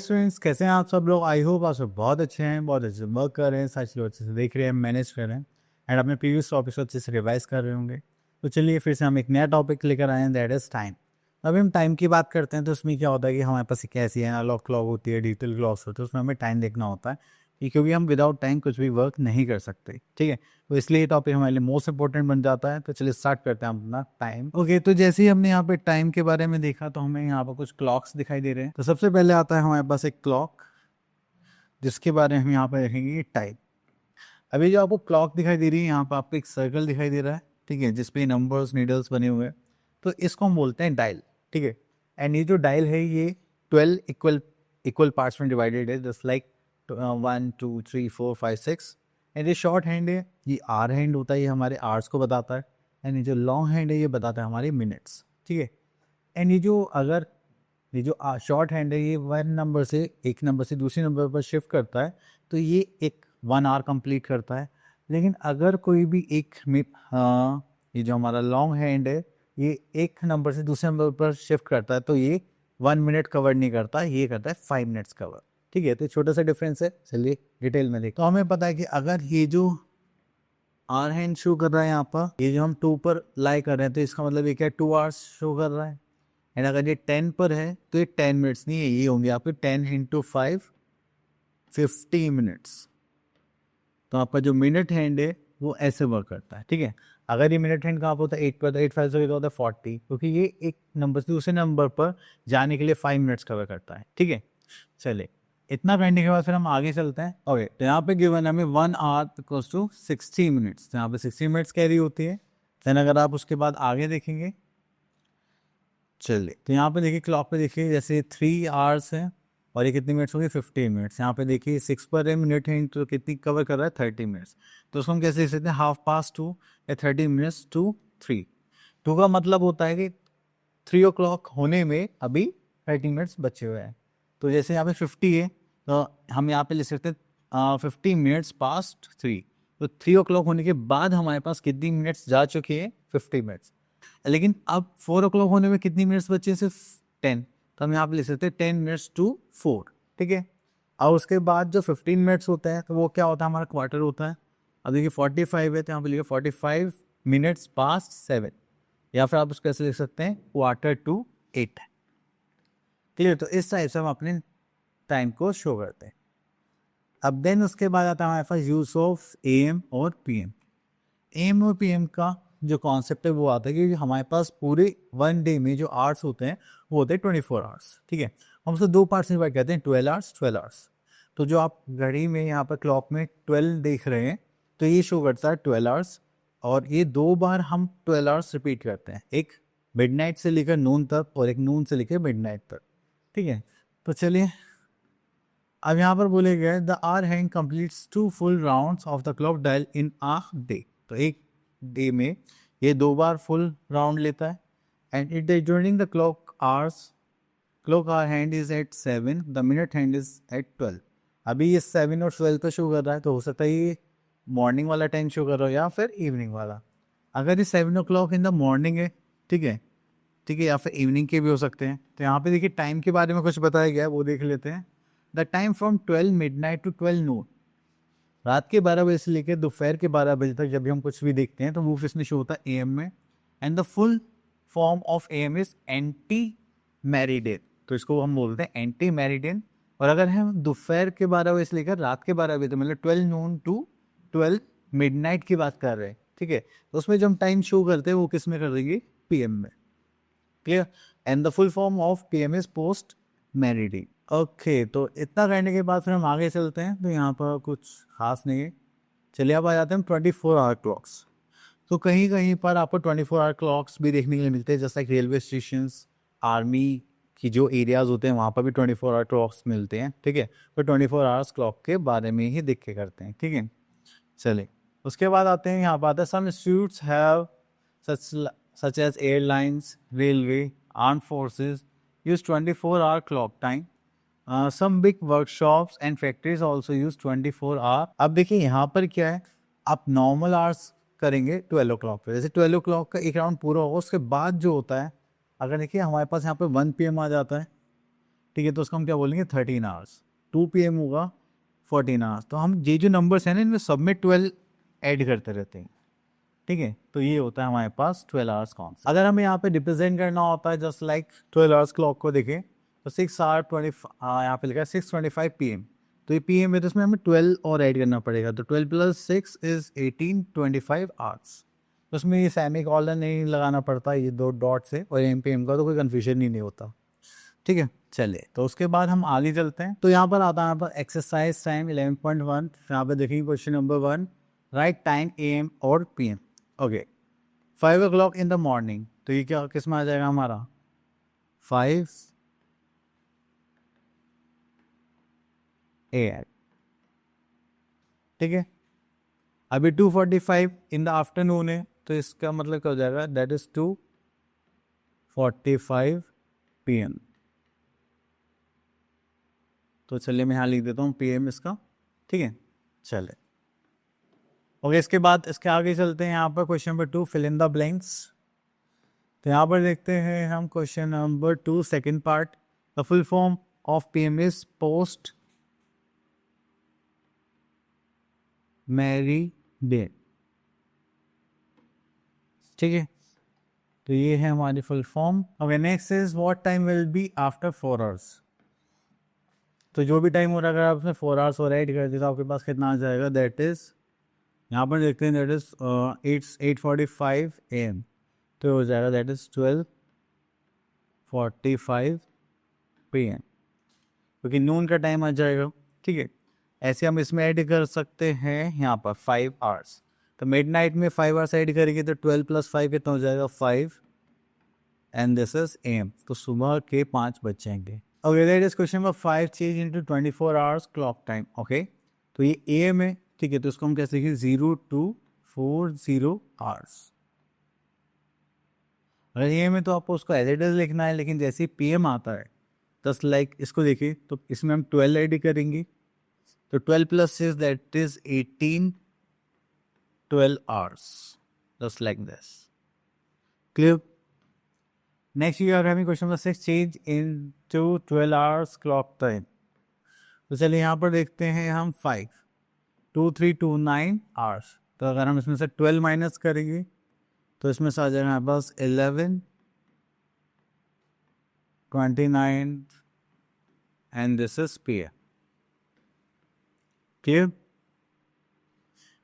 Students, कैसे हैं आप सब लोग? आई होप आप सब बहुत अच्छे हैं, बहुत अच्छे से वर्क कर रहे हैं, सारे चीज़ अच्छे से देख रहे हैं, मैनेज कर रहे हैं एंड अपने प्रीवियस टॉपिक्स को अच्छे से रिवाइज कर रहे होंगे। तो चलिए फिर से हम एक नया टॉपिक लेकर आए हैं, दैट इज़ टाइम। अभी हम टाइम की बात करते हैं तो उसमें क्या होता है कि हमारे पास एक ऐसी एनालॉग क्लॉक होती है, डिजिटल क्लॉक्स होती है, उसमें हमें टाइम देखना होता है क्योंकि हम विदाउट टाइम कुछ भी वर्क नहीं कर सकते। ठीक है, तो इसलिए ये टॉपिक हमारे लिए मोस्ट इंपॉर्टेंट बन जाता है। तो चलिए स्टार्ट करते हैं अपना टाइम। ओके, तो जैसे ही हमने यहाँ पे टाइम के बारे में देखा तो हमें यहाँ पर कुछ क्लॉक्स दिखाई दे रहे हैं। तो सबसे पहले आता है हमारे पास एक क्लॉक जिसके बारे में हम यहाँ पर देखेंगे टाइम। अभी जो आपको क्लॉक दिखाई दे रही है, यहाँ पर आपको एक सर्कल दिखाई दे रहा है, ठीक है, जिसपे नंबर्स नीडल्स बने हुए हैं। तो इसको हम बोलते हैं डायल। ठीक है, एंड ये जो डायल है ये 12 इक्वल पार्ट्स में डिवाइडेड है, जस्ट लाइक 1 2 3 4 5 6। एंड ये शॉर्ट हैंड है, ये आर हैंड होता है, ये हमारे आवर्स को बताता है। एंड ये जो लॉन्ग हैंड है ये बताता है हमारे मिनट्स। ठीक है, एंड ये जो शॉर्ट हैंड है ये एक नंबर से दूसरे नंबर पर शिफ्ट करता है, तो ये एक 1 आवर कंप्लीट करता है। लेकिन अगर कोई भी ये जो हमारा लॉन्ग हैंड है ये एक नंबर से दूसरे नंबर पर शिफ्ट करता है, तो ये 1 मिनट कवर नहीं करता, ये करता है 5 मिनट्स कवर। ठीक है, तो छोटा सा डिफरेंस है। चलिए डिटेल में देखते। तो हमें पता है कि अगर ये जो आर हैंड शो कर रहा है यहाँ पर, ये जो हम 2 पर लाई कर रहे हैं, तो इसका मतलब ये क्या 2 आवर्स शो कर रहा है। एंड अगर ये 10 पर है तो ये 10 मिनट्स नहीं है, ये होंगे आपके 10 इंटू 5 50 मिनट्स। तो आपका जो मिनट हैंड है वो ऐसे वर्क करता है। ठीक है, अगर ये मिनट हैंड कहाँ पर होता है 8 पर, तो 8 5 से होता है 40, क्योंकि ये एक नंबर से दूसरे नंबर पर जाने के लिए 5 मिनट्स कवर करता है। ठीक है, चलिए इतना करने के बाद फिर हम आगे चलते हैं। ओके, तो यहाँ पे गिवन हमें 1 आवर इक्वल्स टू 60 मिनट्स, तो यहाँ पे 60 मिनट्स कैरी होती है। देन अगर आप उसके बाद आगे देखेंगे, चलिए तो यहाँ पे देखिए क्लॉक पे देखिए, जैसे 3 आवर्स है और ये कितनी मिनट्स होगी 15 मिनट्स। यहाँ पे देखिए 6 पर है मिनट है, तो कितनी कवर कर रहा है 30 मिनट्स। तो उसको हम कैसे लिख सकते हैं, 2:30 या 30 मिनट्स टू 3। 2 का मतलब होता है कि 3 o'clock होने में अभी 30 मिनट्स बचे हुए हैं। तो जैसे यहाँ पे 50 है तो हम यहाँ पे लिख सकते हैं 50 मिनट्स पास्ट 3। तो 3 o'clock होने के बाद हमारे पास कितनी मिनट्स जा चुकी है 50 मिनट्स। लेकिन अब 4 o'clock होने में कितनी मिनट्स बचे, सिर्फ 10। तो हम यहाँ पे लिख सकते हैं 10 मिनट्स टू 4। ठीक है, और उसके बाद जो 15 मिनट्स होता है तो वो क्या होता है, हमारा क्वार्टर होता है। अब देखिए 45 है तो यहाँ पे लिखिए 45 मिनट्स पास्ट 7, या फिर आप उसको कैसे लिख सकते हैं 1/4 to 8। क्लियर? तो इस टाइप से हम अपने टाइम को शो करते हैं। अब देन उसके बाद आता है हमारे पास यूज ऑफ AM और PM। AM और PM का जो कॉन्सेप्ट है वो आता है कि हमारे पास पूरे 1 डे में जो आवर्स होते हैं वो होते हैं 24 आवर्स। ठीक है, हम उसको 2 पार्ट्स में डिवाइड करते हैं, 12 आवर्स 12 आवर्स। तो जो आप घड़ी में यहाँ पर क्लॉक में 12 देख रहे हैं, तो ये शो करता है 12 आवर्स, और ये 2 बार हम 12 आवर्स रिपीट करते हैं, एक मिडनाइट से लेकर नून तक और एक नून से लेकर मिडनाइट तक। ठीक है, तो चलिए अब यहाँ पर बोले गए the hour hand completes 2 full rounds of the clock dial in a day. तो एक डे में ये 2 बार फुल राउंड लेता है। And it is during the clock hour hand is at 7, the minute hand is at 12। अभी ये 7 और 12 पे शो कर रहा है, तो हो सकता है ये मॉर्निंग वाला टाइम शो कर रहा हो या फिर इवनिंग वाला। अगर ये 7 o'clock इन द मॉर्निंग है, ठीक है, ठीक है, या फिर इवनिंग के भी हो सकते हैं। तो यहाँ पे देखिए टाइम के बारे में कुछ बताया गया है, वो देख लेते हैं। The time from 12 midnight to 12 noon, रात के 12 बजे से लेकर दोपहर के 12 बजे तक जब भी हम कुछ भी देखते हैं तो वो इसमें शो होता है AM में। And the full form of AM is anti meridian, तो इसको हम बोलते हैं एंटी मेरिडियन। और अगर हम दोपहर के 12 बजे से लेकर रात के 12 बजे, तो मतलब 12 नून टू 12 मिडनाइट की बात कर रहे हैं। ठीक है, तो उसमें जब हम टाइम शो करते हैं वो किस में कर देंगे, PM में। Clear? And the full form of PM is post meridian. Okay, तो इतना करने के बाद फिर हम आगे चलते हैं। तो यहाँ पर कुछ खास नहीं है। चलिए अब आ जाते हैं 24 आवर क्लॉक्स। तो कहीं कहीं पर आपको 24 आवर क्लॉक्स भी देखने के लिए मिलते हैं, जैसे रेलवे स्टेशन, आर्मी की जो एरियाज होते हैं वहाँ पर भी 24 आवर क्लॉक्स मिलते हैं। ठीक है, तो 24 आवर्स क्लॉक के बारे में ही देख के करते हैं। ठीक है, चलिए उसके बाद आते हैं, यहाँ पर आता है some institutes have such as airlines, railway, armed forces use 24 hour clock time. Some big workshops and factories also use 24 hour. अब देखिए यहाँ पर क्या है, आप नॉर्मल आवर्स करेंगे 12 o'clock पे, जैसे 12 o'clock का एक राउंड पूरा होगा, उसके बाद जो होता है, अगर देखिए हमारे पास यहाँ पे 1 PM आ जाता है। ठीक है, तो उसको हम क्या बोलेंगे 13 आवर्स। 2 PM होगा 14 आवर्स। तो हम ये जो नंबर्स हैं ना इनमें सब में 12 ऐड करते रहते हैं, ठीक है। तो ये होता है हमारे पास 12 आवर्स कॉन्सेप्ट। अगर हमें यहाँ पे रिप्रेजेंट करना होता है जस्ट लाइक 12 आवर्स क्लॉक को देखें तो 6 आवर 20 यहाँ पे लिखा है 6:25 PM। तो ये PM है तो इसमें हमें 12 और ऐड करना पड़ेगा, तो 12 + 6 इज 18:25 आवर्स। तो उसमें ये सेमी कॉलन नहीं लगाना पड़ता, ये 2 डॉट से, और PM का तो कोई कन्फ्यूजन ही नहीं होता, ठीक है। चलिए, तो उसके बाद हम आगे चलते हैं। तो यहाँ पर आता है यहाँ पर एक्सरसाइज टाइम 11.1। यहाँ पे देखेंगे question number 1, right time AM और PM। Okay, 5 o'clock in the morning, तो ये क्या किस में आ जाएगा हमारा 5 AM, ठीक है। अभी 2:45 इन द आफ्टरनून है, तो इसका मतलब क्या हो जाएगा, दैट इज 2:45 PM। तो चलिए मैं यहाँ लिख देता हूँ PM इसका, ठीक है। चले ओके, इसके बाद इसके आगे चलते हैं। यहाँ पर question number 2, fill in the blanks. तो यहाँ पर देखते हैं हम question number 2 second part, the full form of PM is post meridiem है। तो ये है हमारी full form. Okay, next is what time will be after 4 hours. तो जो भी टाइम हो रहा है अगर आपने 4 आवर्स और ऐड कर दिया तो आपके पास कितना आ जाएगा, दैट इज यहाँ पर देखते हैं दैट इज 8:45 AM। तो हो जाएगा दैट इज 12:45 PM, क्योंकि नून का टाइम आ जाएगा, ठीक है। ऐसे हम इसमें ऐड कर सकते हैं यहाँ पर 5 आवर्स। तो मिडनाइट में 5 आवर्स ऐड करेंगे तो 12 + 5 कितना हो जाएगा 5, एंड दिस इज AM। तो सुबह के 5 बज जाएंगे। Okay, that is question number 5, change into 24 hours clock time. Okay, तो ये AM है, ठीक है। तो इसको हम कैसे लिखेंगे 0 to 40 आवर्स। अगर AM है तो आपको उसको एज इट इज लिखना है, लेकिन जैसे ही PM आता है जस्ट लाइक इसको देखिए, तो इसमें हम 12 ऐड करेंगे, तो 12 + 6 that is 18, 12 hours, just like this, clear. Next you are having question number 6, change into 12 hours clock time. तो चलिए यहाँ पर देखते हैं हम 5, 2, 3, 2, 9 आवर्स। तो अगर हम इसमें से 12 माइनस करेंगे तो इसमें से आ जाएगा हमारे पास 11, 29 and this is PM, clear.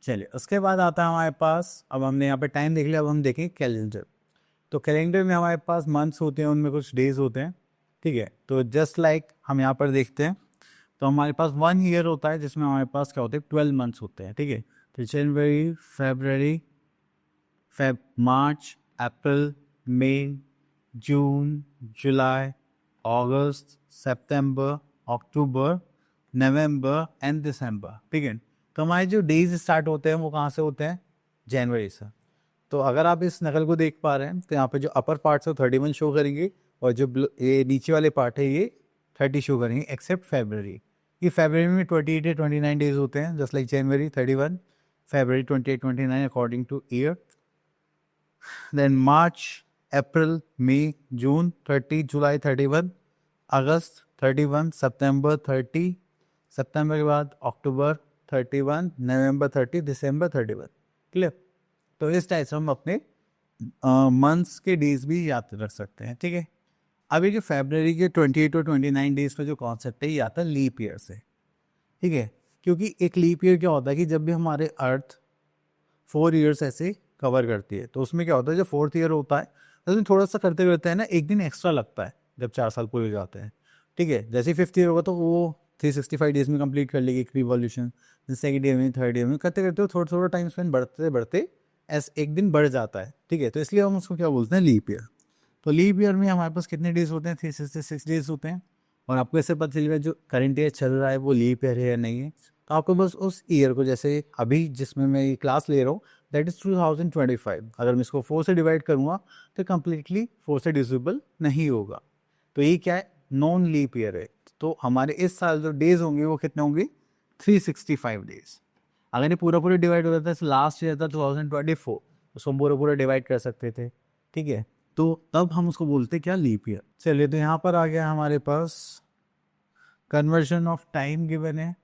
चलिए, उसके बाद आता है हमारे पास, अब हमने यहाँ पे टाइम देख लिया, अब हम देखें कैलेंडर। तो कैलेंडर में हमारे पास मंथ्स होते हैं, उनमें कुछ डेज होते हैं, ठीक है। तो जस्ट लाइक हम यहाँ पर देखते हैं, तो हमारे पास 1 ईयर होता है जिसमें हमारे पास क्या होते हैं 12 मंथ्स होते हैं, ठीक है। तो जनवरी, फरवरी, मार्च, April, May, June, July, August, September, October, November and दिसंबर, ठीक है। तो हमारे जो डेज स्टार्ट होते हैं वो कहाँ से होते हैं, जनवरी से। तो अगर आप इस नकल को देख पा रहे हैं तो यहाँ पे जो अपर पार्ट है 31 शो करेंगे, और जो ये नीचे वाले पार्ट है ये 30 शो करेंगे, एक्सेप्ट फरवरी। ये फरवरी में 28 या 29 डेज होते हैं, just like January 31, February 28, 29 according to year. Then March, April, May, June 30, July 31, August 31, September 30, सितंबर के बाद अक्टूबर 31, नवंबर 30, दिसंबर 31, क्लियर। तो इस टाइप से हम अपने मंथ्स के डेज भी याद रख सकते हैं, ठीक है। अभी जो फरवरी के 28 और 29 डेज का जो कॉन्सेप्ट है ये आता है लीप ईयर से, ठीक है। क्योंकि एक लीप ईयर क्या होता है कि जब भी हमारे अर्थ 4 ईयर्स ऐसे कवर करती है, तो उसमें क्या होता है, जो 4th ईयर होता है उसमें थोड़ा सा करते करते है ना, एक दिन एक्स्ट्रा लगता है जब 4 साल पूरे हो जाते हैं, ठीक है। जैसे 5th ईयर होगा तो वो 365 डेज में कंप्लीट कर लेगी एक रिवॉल्यूशन, सेकेंड ईयर में, थर्ड ईयर में करते करते थोड़ा थोड़ा टाइम स्पेंड बढ़ते बढ़ते ऐसे एक दिन बढ़ जाता है, ठीक है। तो इसलिए हम उसको क्या बोलते हैं, लीप ईयर। तो लीप ईयर में हमारे पास कितने डेज होते हैं, 366 डेज होते हैं। और आपको ऐसे पता चलेगा जो करंट ईयर चल रहा है वो लीप ईयर है या नहीं है। तो आपको बस उस ईयर को, जैसे अभी जिसमें मैं ये क्लास ले रहा हूँ दैट इज़ 2025, अगर मैं इसको 4 से डिवाइड करूँगा तो कम्प्लीटली 4 से डिविजिबल नहीं होगा। तो ये क्या है, नॉन लीप ईयर है। तो हमारे इस साल जो डेज होंगे वो कितने होंगे, 365 डेज। अगर ये पूरा पूरा डिवाइड हो जाता है, लास्ट ईयर था 2024, उसको हम पूरा पूरा डिवाइड कर सकते थे, ठीक है। तो तब हम उसको बोलते क्या, लीप ईयर। चलिए, तो यहाँ पर आ गया हमारे पास कन्वर्जन ऑफ टाइम गिवन है,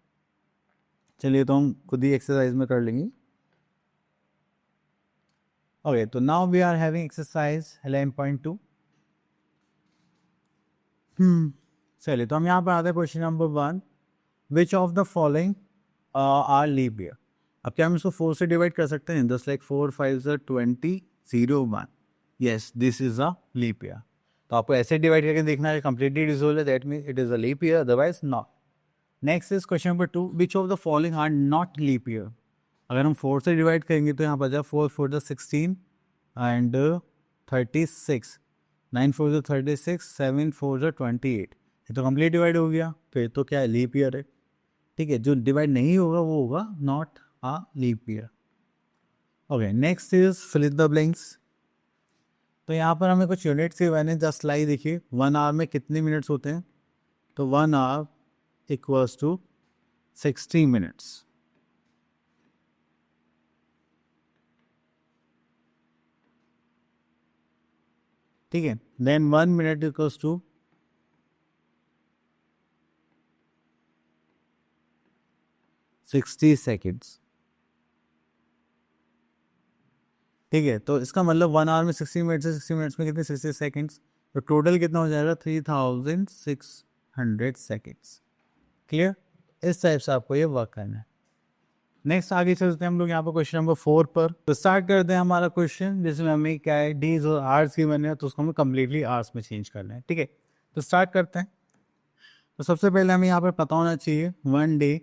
चलिए तो हम खुद ही एक्सरसाइज में कर लेंगे। ओके, तो now we are having exercise 11.2। चलिए तो हम यहाँ पर आते हैं question number 1, which of the following are leap year. अब क्या हम इसको 4 से डिवाइड कर सकते हैं? जस्ट लाइक 4 5 20 0 1, yes this is a leap year. तो आपको ऐसे डिवाइड करके देखना है, कंप्लीटली डिसोल्व है, that means it is a leap year, otherwise not. Next is question number 2, which of the following are not leap year. अगर हम 4 से डिवाइड करेंगे तो यहाँ पर जाए 4 4 16 एंड 36, 9 4 36, 7 4 28, ये तो कंप्लीट डिवाइड हो गया, फिर तो क्या है, लीप ईयर है। ठीक है, जो डिवाइड नहीं होगा वो होगा not a leap year. Okay, next is fill in the blanks. तो यहाँ पर हमें कुछ यूनिट्स के मैंने जस्ट लाई देखिए, 1 आवर में कितने मिनट्स होते हैं? तो 1 आवर इक्वल्स टू 60 मिनट्स। ठीक है, then 1 minute equals to 60 seconds. ठीक है, तो इसका मतलब 1 आवर में 60 मिनट से 60 मिनट्स में कितने, 60 सेकेंड्स, तो टोटल कितना हो जाएगा 3600 सेकेंड्स। क्लियर? इस टाइप से आपको ये वर्क करना है। नेक्स्ट आगे चलते हैं हम लोग यहाँ पर क्वेश्चन नंबर 4 पर। तो स्टार्ट करते हैं हमारा क्वेश्चन, जिसमें हमें क्या है, डेज और आवर्स की बने हैं, तो उसको हमें कम्प्लीटली आवर्स में चेंज करना है। ठीक है, तो स्टार्ट करते हैं। तो सबसे पहले हमें यहाँ पर पता होना चाहिए 1 डे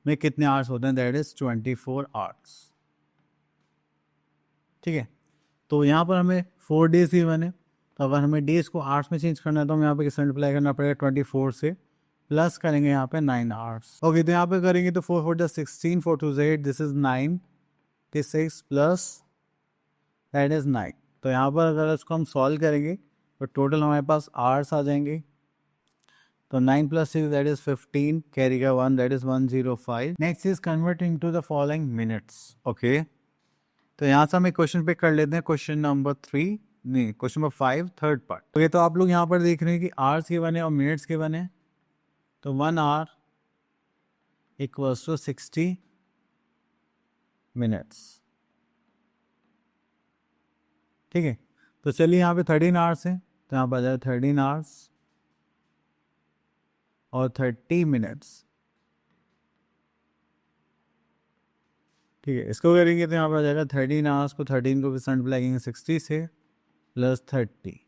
में कितने आवर्स होते हैं, दैट इज 24 आवर्स। ठीक है, तो यहाँ पर हमें 4 डेज ही बने, तो अगर हमें डेज को आवर्स में चेंज करना है तो हमें यहाँ पे किस मल्टीप्लाई करना पड़ेगा, 24 से प्लस करेंगे यहाँ पे 9 आवर्स। ओके, तो यहाँ पे करेंगे तो 4 4 16, 4 2 8, this is 9 6 plus that is 9। तो यहाँ पर अगर इसको हम सॉल्व करेंगे तो टोटल हमारे पास आवर्स आ जाएंगे। तो 9 प्लस 6 दैट इज 15, कैरी का 1 that is 105। Next is converting to the following minutes. Okay, तो यहाँ से हम एक क्वेश्चन पिक कर लेते हैं, क्वेश्चन नंबर 3, नहीं क्वेश्चन नंबर 5 थर्ड पार्ट। तो ये तो आप लोग यहाँ पर देख रहे हैं कि आवर्स के बने और मिनट्स के बने। तो 1 आवर इक्वल्स टू 60 मिनट्स। ठीक है, तो चलिए यहाँ पे 13 आवर्स है, तो यहाँ पर आ जाए 13 आवर्स और 30 मिनट्स। ठीक है, इसको करेंगे तो यहाँ पर आ जाएगा 13 आवर्स को 13 को परसेंट लगेंगे 60 से प्लस 30,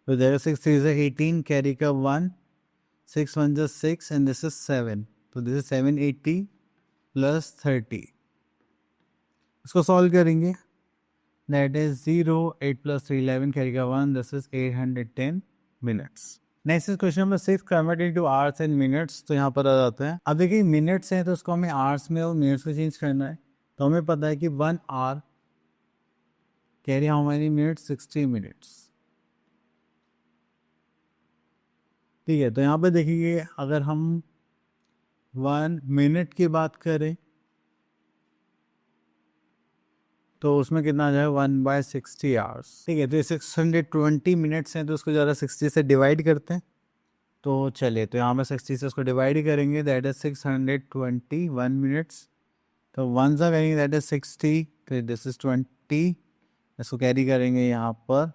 तो देयर 6 3 is 18, कैरी का 1, 6 1 just 6 and this is 7, तो दिस इज 780 प्लस 30। इसको सॉल्व करेंगे, दैट इज 0 8 प्लस 3 11, कैरी का 1, this is 810 minutes. Next is question number 6, converted two hours and minutes. तो यहाँ पर आ जाता है, अब देखिए मिनट्स हैं तो उसको हमें आवर्स में और मिनट्स में चेंज करना है। तो हमें पता है कि 1 hour carry how many minutes, 60 minutes. ठीक है, तो यहाँ पे देखिए अगर हम 1 मिनट की बात करें तो उसमें कितना आ जाएगा, 1/60 आवर्स। ठीक है, तो 620 मिनट्स हैं, तो उसको ज़रा 60 से डिवाइड करते हैं। तो चलिए, तो यहाँ पे 60 से उसको डिवाइड ही करेंगे, दैट इज 621 मिनट्स। तो 1 सा करेंगे दैट इज 60, फिर दिस इज 20, इसको कैरी करेंगे यहाँ पर,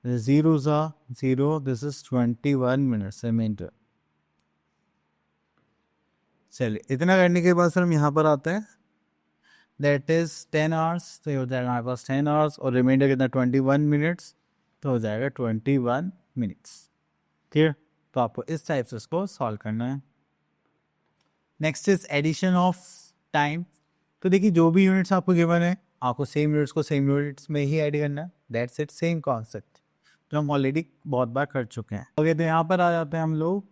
0 सा 0, दिस इज 21 मिनट्स रिमाइंडर। चलिए, इतना करने के बाद सर हम यहाँ पर आते हैं, दैट इज 10 आवर्स, तो हो जाएगा हमारे पास 10 आवर्स और रिमाइंडर कितना 21 मिनट्स, तो हो जाएगा 21 मिनट्स। ठीक, तो आपको इस टाइप से इसको सॉल्व करना है। Next is addition of time. तो देखिए जो भी यूनिट्स आपको गिवन है, आपको सेम यूनिट्स को सेम यूनिट्स में ही ऐड करना है, दैट्स इट, सेम कॉन्सेप्ट जो हम ऑलरेडी बहुत बार कर चुके हैं। ओके, तो यहाँ पर आ जाते हैं हम लोग,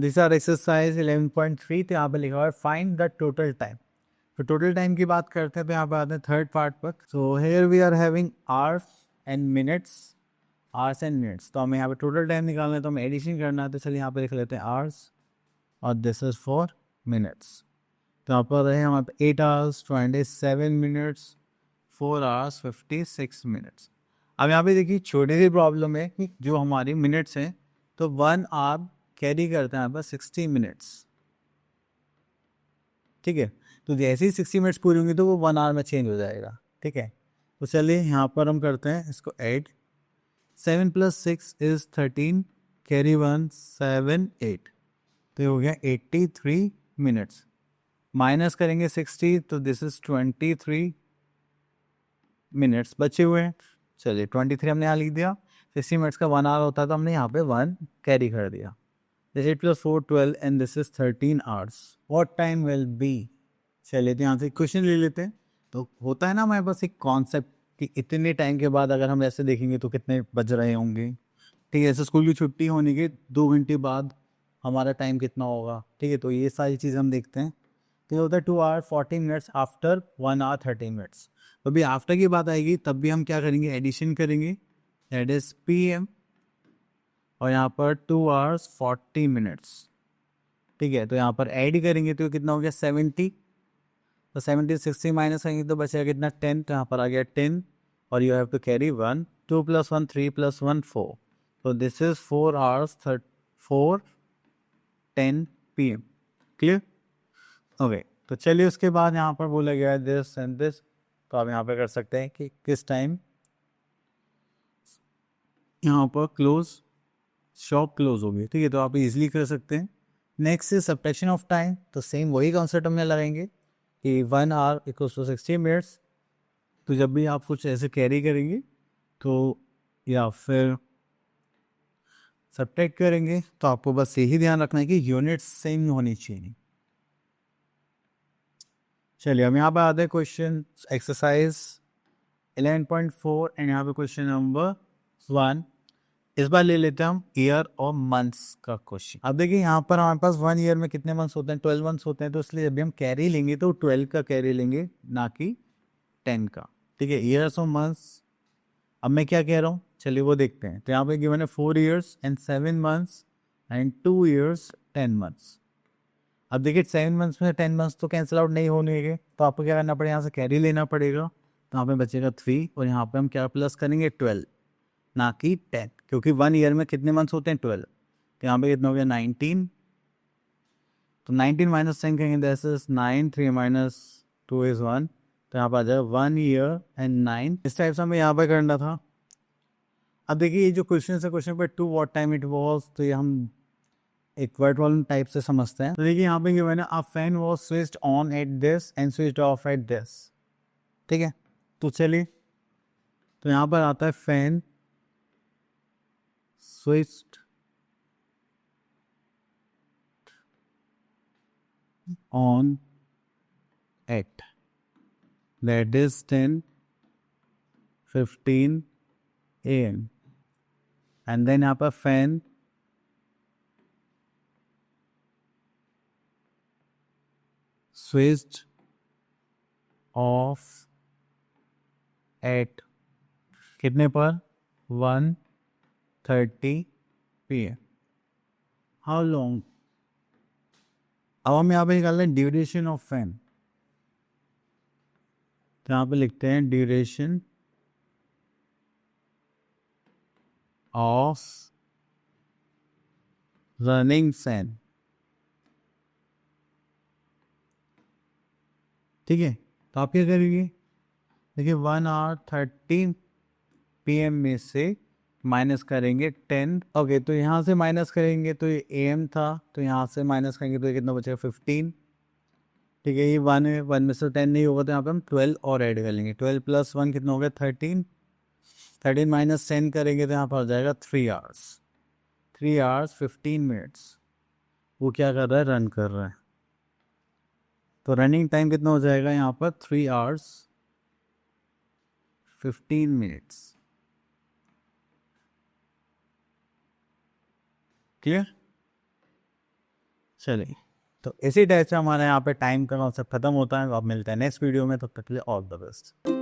दिस आर एक्सरसाइज 11.3। तो यहाँ पर लिखा हुआ है फाइंड द टोटल टाइम। तो टोटल टाइम की बात करते हैं तो यहाँ पर आते हैं थर्ड पार्ट पर। So here we are having hours and minutes, hours and minutes. तो हमें यहाँ पे टोटल टाइम निकालना है, तो हमें एडिशन करना है। तो चलिए यहाँ पे लिख लेते हैं आवर्स और दिस इज फॉर मिनट्स। तो यहाँ पर रहे हमारे पे 8 आवर्स 27 मिनट्स, 4 आवर्स 56 मिनट्स। अब यहाँ पे देखिए छोटी सी प्रॉब्लम है कि जो हमारी मिनट्स हैं तो 1 आवर कैरी करता है यहाँ पर 60 मिनट्स, ठीक है। तो जैसे ही 60 मिनट्स पूरी होंगी तो वो 1 आवर में चेंज हो जाएगा, ठीक है। तो चलिए यहाँ पर हम करते हैं इसको ऐड। 7 + 6 इज़ 13, कैरी 1 7 8, तो ये हो गया 83 मिनट्स। माइनस करेंगे 60 तो दिस इज 23 मिनट्स बचे हुए हैं। चलिए 23 हमने यहाँ लिख दिया। 60 मिनट्स का 1 आवर होता है तो हमने यहाँ पे 1 कैरी कर दिया। This 8 + 4 12 and this is 13 hours. What time will B. चलिए तो यहाँ से क्वेश्चन ले लेते हैं। तो होता है ना हमारे पास एक कॉन्सेप्ट कि इतने टाइम के बाद अगर हम ऐसे देखेंगे तो कितने बज रहे होंगे, ठीक है। ऐसे स्कूल की छुट्टी होने के 2 घंटे बाद हमारा टाइम कितना होगा, ठीक है। तो ये सारी चीज़ हम देखते हैं। तो ये होता है 2 hour 40 minutes after 1 hour 30 minutes. तो अभी आफ्टर की बात आएगी तब भी हम क्या करेंगे, एडिशन करेंगे, दैट इज PM, और यहाँ पर 2 आवर्स 40 मिनट्स, ठीक है। तो यहाँ पर ऐड करेंगे तो कितना हो गया 70। तो 70 60 माइनस करेंगे तो बचेगा कितना 10, तो यहाँ पर आ गया 10 और यू हैव टू कैरी 1, 2 + 1 3 + 1 4, तो this is 4 hours 4:10 PM। Clear, okay. तो चलिए उसके बाद यहाँ पर बोला गया है दिस एंड दिस, तो आप यहाँ पे कर सकते हैं कि किस टाइम यहाँ पर शॉप क्लोज होगी, ठीक है। तो आप इजीली कर सकते हैं। Next is subtraction of time. तो सेम वही कॉन्सेप्ट में लगाएंगे कि 1 आवर = 60 मिनट्स। तो जब भी आप कुछ ऐसे कैरी करेंगे तो या फिर सब्ट्रैक्ट करेंगे तो आपको बस यही ध्यान रखना है कि यूनिट्स सेम होनी चाहिए। चलिए हम यहाँ पर आते हैं क्वेश्चन एक्सरसाइज 11.4 एंड यहाँ पे क्वेश्चन नंबर 1। इस बार ले लेते हैं हम ईयर और मंथ्स का क्वेश्चन। अब देखिए यहाँ पर हमारे पास 1 ईयर में कितने मंथ्स होते हैं, 12 मंथ्स होते हैं। तो इसलिए जब भी हम कैरी लेंगे तो 12 का कैरी लेंगे, ना कि 10 का, ठीक है। ईयर्स और मंथ्स अब मैं क्या कह रहा हूँ, चलिए वो देखते हैं। तो यहाँ पे गिवन है 4 years and 7 months and 2 years 10 months। अब देखिए 7 मंथ्स में 10 मंथ्स तो कैंसिल आउट नहीं होने, तो आपको क्या करना पड़ेगा, यहाँ से कैरी लेना पड़ेगा। तो यहाँ पे बचेगा 3 और यहाँ पे हम क्या प्लस करेंगे 12, ना कि 10, क्योंकि 1 ईयर में कितने मंथ्स होते हैं 12। तो यहाँ पे कितना हो गया 19। तो 19 माइनस 10 कहेंगे दैट इज 9, 3 - 2 = 1। तो यहाँ पर आ जाएगा 1 year and 9। इस टाइप से हमें यहाँ पर करना था। अब देखिए ये जो क्वेश्चन है, क्वेश्चन पे to what time it was, तो ये हम एक वर्ड प्रॉब्लम टाइप से समझते हैं। तो देखिए यहाँ पे गिवन है a fan was switched on at this and switched off at this, ठीक है। तो चलिए तो यहाँ पर आता है fan switched on at that is 10:15 AM and then यहाँ पर फैन switched off at कितने पर 1:30 PM। How long. अब हम यहाँ पे निकाल रहे हैं ड्यूरेशन ऑफ फैन। तो यहाँ पे लिखते हैं ड्यूरेशन ऑफ रनिंग फैन, ठीक है। तो आप क्या करेंगे, देखिए 1:30 PM में से माइनस करेंगे 10। ओके, तो यहाँ से माइनस करेंगे तो ये AM था, तो यहाँ से माइनस करेंगे तो ये कितना बचेगा 15, ठीक है। ये 1 है, 1 में से 10 नहीं होगा तो यहाँ पे हम 12 और ऐड कर लेंगे। 12 + 1 कितना हो गया 13। 13 माइनस 10 करेंगे तो यहाँ पर आ जाएगा 3 आवर्स। 3 आवर्स 15 मिनट्स वो क्या कर रहा है, रन कर रहा है। तो रनिंग टाइम कितना हो जाएगा यहाँ पर 3 आवर्स 15 मिनट्स। क्लियर। चलिए तो इसी टाइप से हमारे यहाँ पे टाइम का कॉन्सेप्ट खत्म होता है। अब मिलते हैं नेक्स्ट वीडियो में, तब तक के लिए ऑल द बेस्ट।